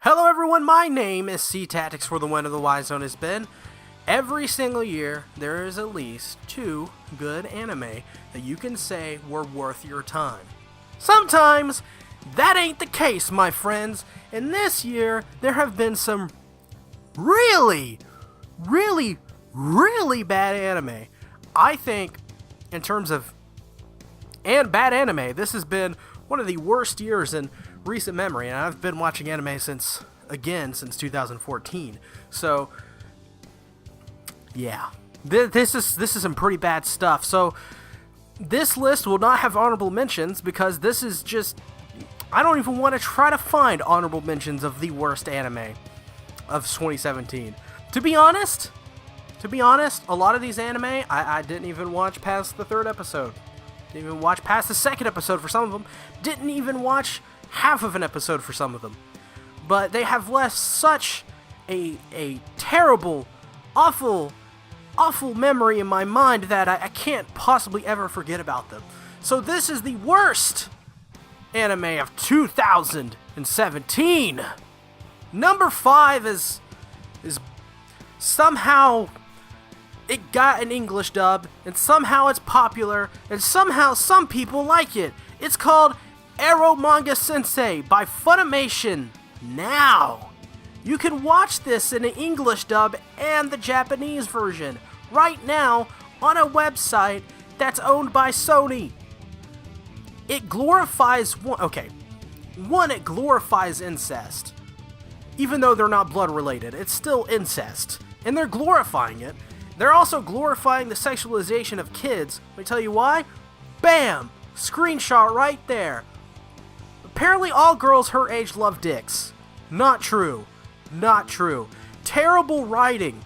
Hello everyone, my name is SeaTactics for the One of the Wise Zone has been. Every single year, there is at least 2 good anime that you can say were worth your time. Sometimes, that ain't the case, my friends, and this year, there have been some really bad anime. I think, in terms of bad anime, this has been one of the worst years in recent memory, and I've been watching anime since 2014. So, yeah, this is some pretty bad stuff. So, this list will not have honorable mentions because this is just, I don't even want to try to find honorable mentions of the worst anime of 2017. To be honest, a lot of these anime I didn't even watch past the 3rd episode. Didn't even watch past the 2nd episode for some of them. Didn't even watch half of an episode for some of them. But they have left such a terrible, awful memory in my mind that I can't possibly ever forget about them. So this is the worst anime of 2017. Number 5 is somehow it got an English dub, and somehow it's popular, and somehow some people like it. It's called Eromanga-Sensei by Funimation. Now, you can watch this in an English dub and the Japanese version right now on a website that's owned by Sony. It glorifies it glorifies incest. Even though they're not blood related, it's still incest. And they're glorifying it. They're also glorifying the sexualization of kids. Let me tell you why. Bam! Screenshot right there. Apparently all girls her age love dicks. Not true. Not true. Terrible writing.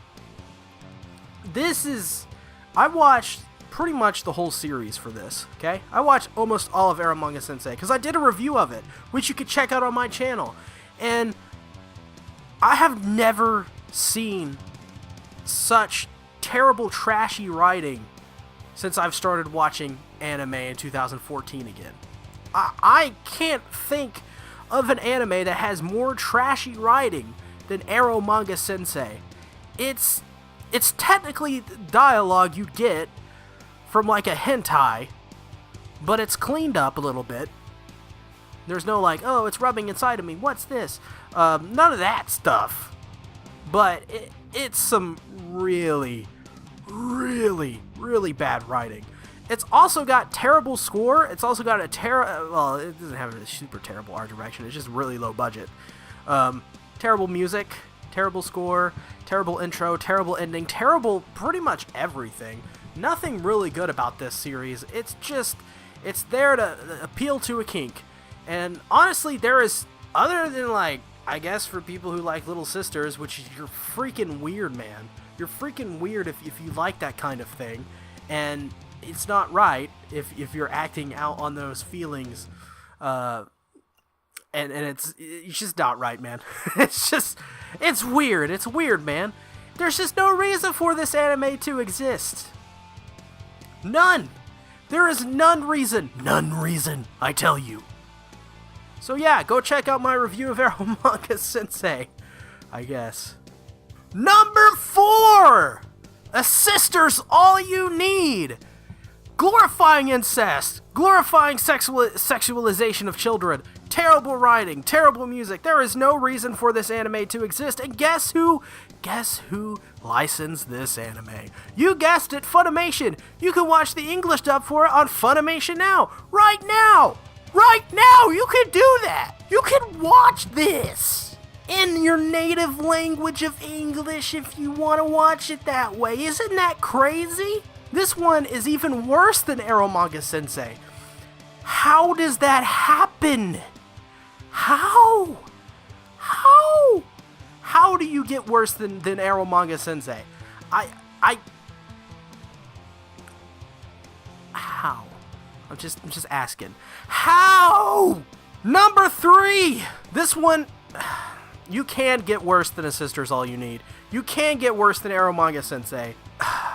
I watched pretty much the whole series for this, okay? I watched almost all of Eromanga-Sensei, because I did a review of it, which you can check out on my channel. And I have never seen such terrible, trashy writing since I've started watching anime in 2014 again. I can't think of an anime that has more trashy writing than Eromanga-Sensei. It's technically dialogue you'd get from like a hentai, but it's cleaned up a little bit. There's no like, oh, it's rubbing inside of me, what's this? None of that stuff. But it's some really bad writing. It's also got terrible score. It's also got it doesn't have a super terrible art direction. It's just really low budget. Terrible music, terrible score, terrible intro, terrible ending, terrible pretty much everything. Nothing really good about this series. It's there to appeal to a kink. And honestly, there is, other than like, I guess for people who like Little Sisters, which you're freaking weird, man. You're freaking weird if you like that kind of thing. And it's not right if you're acting out on those feelings. And it's just not right, man. It's weird. It's weird, man. There's just no reason for this anime to exist. None. There is none reason, I tell you. So yeah, go check out my review of Eromanga-Sensei, I guess. Number 4! A Sister's All You Need! Glorifying incest, glorifying sexualization of children, terrible writing, terrible music. There is no reason for this anime to exist, and guess who? Guess who licensed this anime? You guessed it, Funimation! You can watch the English dub for it on Funimation now! Right now! Right now! You can do that! You can watch this! In your native language of English if you want to watch it that way. Isn't that crazy? This one is even worse than Eromanga-Sensei. How does that happen? How? How do you get worse than Eromanga-Sensei? How? I'm just asking. How? Number 3! This one, you can get worse than A Sister's All You Need. You can get worse than Eromanga-Sensei.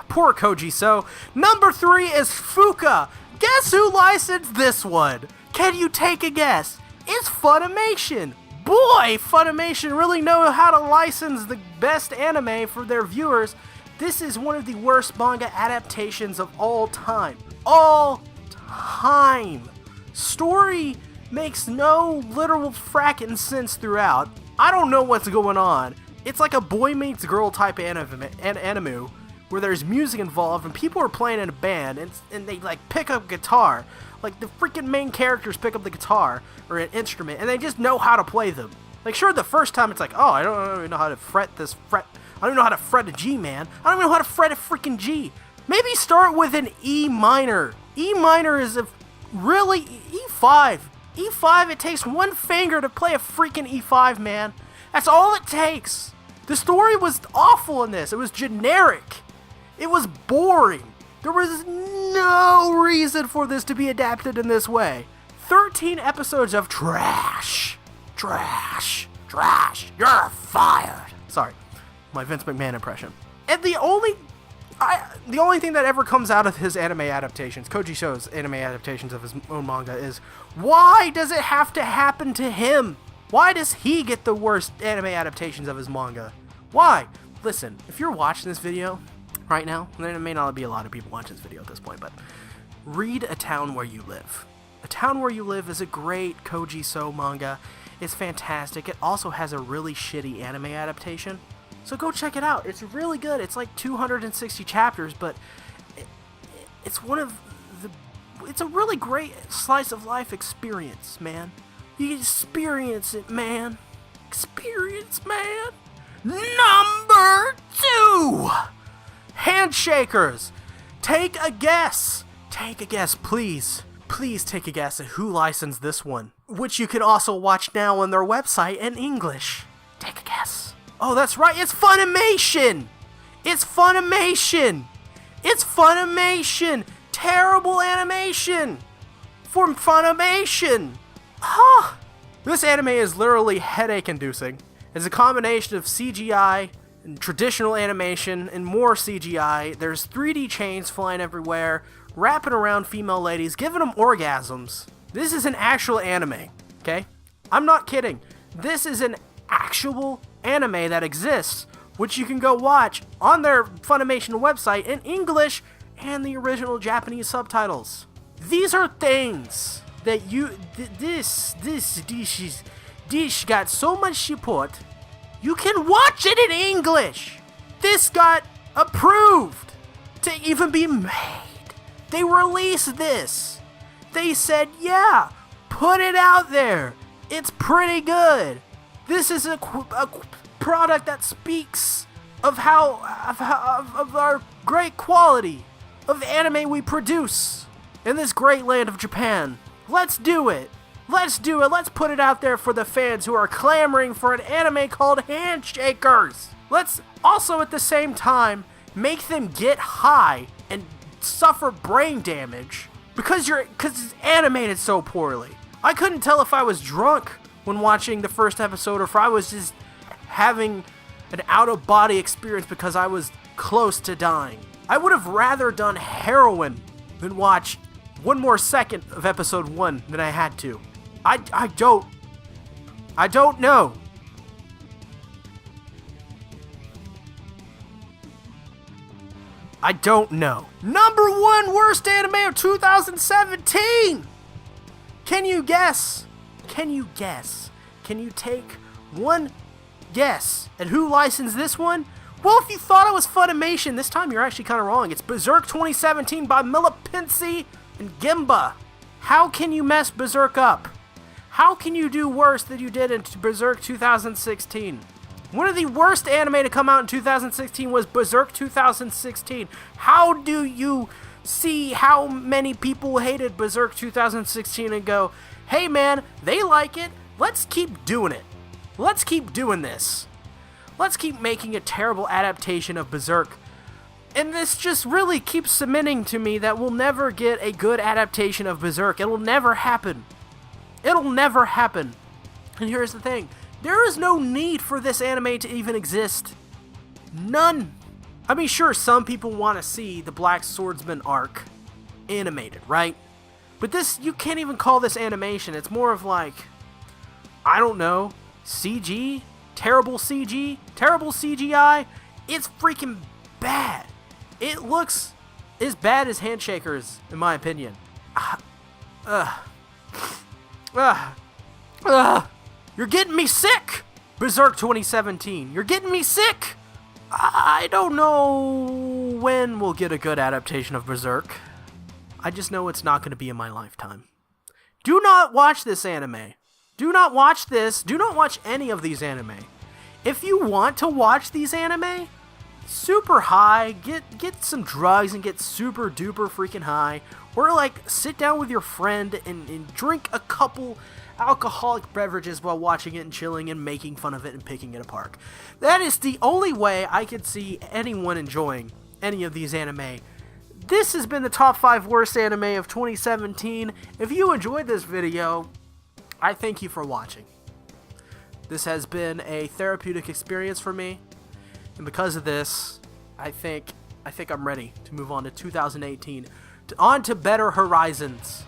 Poor Koji. So, number 3 is Fuuka. Guess who licensed this one? Can you take a guess? It's Funimation. boy, Funimation really know how to license the best anime for their viewers. This is one of the worst manga adaptations of all time. All time. Story makes no literal fracking sense throughout. I don't know what's going on. It's like a boy meets girl type anime where there's music involved and people are playing in a band and they like pick up guitar. Like the freaking main characters pick up the guitar or an instrument and they just know how to play them. Like sure, the first time it's like, oh, I don't even know how to fret this fret. I don't even know how to fret a G, man. I don't even know how to fret a freaking G. Maybe start with an E minor. E minor is a really E5. E5, it takes one finger to play a freaking E5, man. That's all it takes. The story was awful in this. It was generic. It was boring. There was no reason for this to be adapted in this way. 13 episodes of trash. Trash. Trash. You're fired. Sorry, my Vince McMahon impression. And the only thing that ever comes out of his anime adaptations, Koji Sho's anime adaptations of his own manga, is why does it have to happen to him? Why does he get the worst anime adaptations of his manga? Why? Listen, if you're watching this video right now, there may not be a lot of people watching this video at this point, but read A Town Where You Live. A Town Where You Live is a great Koji Sho manga. It's fantastic. It also has a really shitty anime adaptation. So go check it out. It's really good. It's like 260 chapters, but it's it's a really great slice of life experience, man. You experience it, man. Experience, man. Number 2! Handshakers. Take a guess. Take a guess, please. Please take a guess at who licensed this one, which you can also watch now on their website in English. Take a guess. Oh, that's right, it's Funimation! It's Funimation! It's Funimation! Terrible animation! From Funimation! Huh! This anime is literally headache-inducing. It's a combination of CGI and traditional animation and more CGI. There's 3D chains flying everywhere, wrapping around female ladies, giving them orgasms. This is an actual anime, okay? I'm not kidding. This is an actual anime that exists, which you can go watch on their Funimation website in English and the original Japanese subtitles. These are things that this dish got so much support, you can watch it in English. This got approved to even be made. They released this. They said, yeah, put it out there. It's pretty good. This is a product that speaks of our great quality of anime we produce in this great land of Japan. Let's do it. Let's do it. Let's put it out there for the fans who are clamoring for an anime called Handshakers. Let's also at the same time make them get high and suffer brain damage because it's animated so poorly. I couldn't tell if I was drunk when watching the first episode or if I was just having an out-of-body experience because I was close to dying. I would have rather done heroin than watch one more second of episode 1 than I had to. I don't know. I don't know. Number 1 worst anime of 2017! Can you guess? Can you guess? Can you take one guess at who licensed this one? Well, if you thought it was Funimation, this time you're actually kind of wrong. It's Berserk 2017 by Millipinci and Gimba. How can you mess Berserk up? How can you do worse than you did in Berserk 2016? One of the worst anime to come out in 2016 was Berserk 2016. How do you see how many people hated Berserk 2016 and go, hey man, they like it, let's keep doing it. Let's keep doing this. Let's keep making a terrible adaptation of Berserk. And this just really keeps cementing to me that we'll never get a good adaptation of Berserk. It'll never happen. It'll never happen. And here's the thing. There is no need for this anime to even exist. None. I mean, sure, some people want to see the Black Swordsman arc animated, right? But this, you can't even call this animation. It's more of like, I don't know, CG, terrible CG, terrible CGI. It's freaking bad. It looks as bad as Handshakers, in my opinion. You're getting me sick! Berserk 2017. You're getting me sick! I don't know when we'll get a good adaptation of Berserk. I just know it's not going to be in my lifetime. Do not watch this anime. Do not watch this. Do not watch any of these anime. If you want to watch these anime, super high, get some drugs and get super duper freaking high, or like sit down with your friend and drink a couple alcoholic beverages while watching it and chilling and making fun of it and picking it apart. That is the only way I could see anyone enjoying any of these anime. This has been the top 5 worst anime of 2017. If you enjoyed this video, I thank you for watching. This has been a therapeutic experience for me, and because of this, I think I'm ready to move on to 2018, on to better horizons.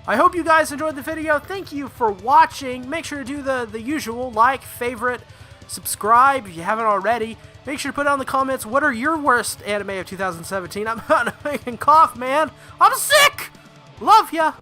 I hope you guys enjoyed the video. Thank you for watching. Make sure to do the usual, like, favorite, subscribe if you haven't already. Make sure to put down in the comments, what are your worst anime of 2017? I'm not making cough, man. I'm sick! Love ya!